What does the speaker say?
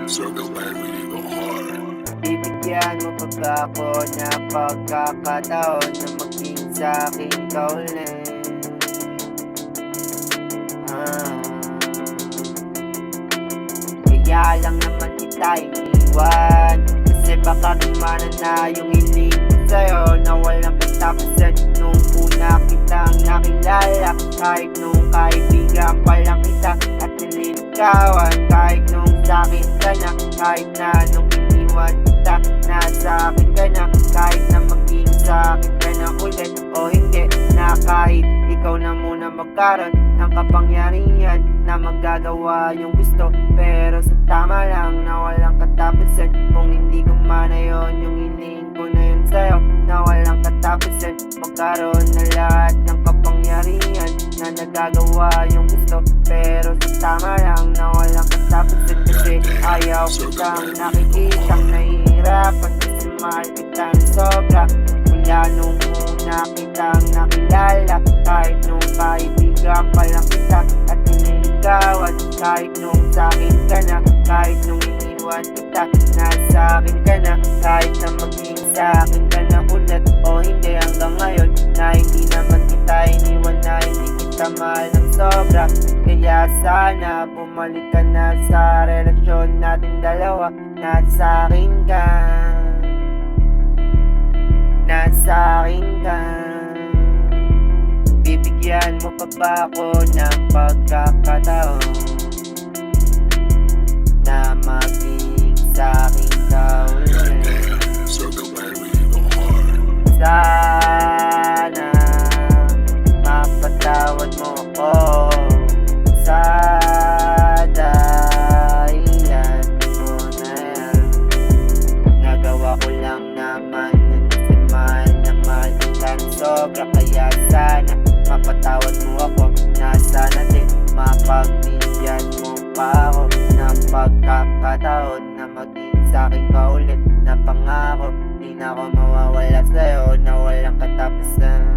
Circle back, we need go hard. Bibigyan mo pa ba ako na pagkakataon na maging sa'kin ka ulit? Kaya lang naman kita iniwan, kasi baka gumana na yung hiling ko sa'yo na walang katapusan. Nung una kitang nakilala, kahit nung kaibigan pa lang kita at nililigawan, kahit nung sa'kin ka na, kahit na nung iniwan kita, nasa akin ka na, kahit na maging sa'kin ka na ulit o hindi, na kahit ikaw na muna magkaroon ng kapangyarihan na magagawa yung gusto, pero sa tama lang na walang katapusan. Kung hindi gumana yun, yung hiling ko na yun sa'yo na walang katapusan, magkaroon na lahat ng kapangyarihan na nagagawa yung gusto, pero sa tama lang na walang katapusan. Kasi ayaw kitang nakikitang nahihirapan, kasi mahal kitang sobra. Mula nung una kitang nakilala, kahit nung kaibigan pa lang kita at nililigawan, kahit nung sa'kin ka na, kahit nung iniwan kita, nasa akin ka na, kahit na maging sa'kin ka na ulit o hindi, hanggang ngayon na hindi naman kita iniwan, na hindi kita mahal ng sobra. Kaya sana bumalik ka na sa relasyon natin dalawa, nasa akin ka, nasa akin ka. Bibigyan mo pa ba ako ng pagkakataon na maging sa'kin ka ulit? Circle back, we need go hard. Sana mapatawad mo ako sa dahilan mo na yan. Nagawa ko lang naman yun kasi mahal na mahal kita ng sobra. Kaya sana mapatawad mo ako, na sana din mapagbigyan mo pa ako ng pagkakataon na maging sa'kin ka ulit, na pangako di na ako mawawala sa'yo na walang katapusan.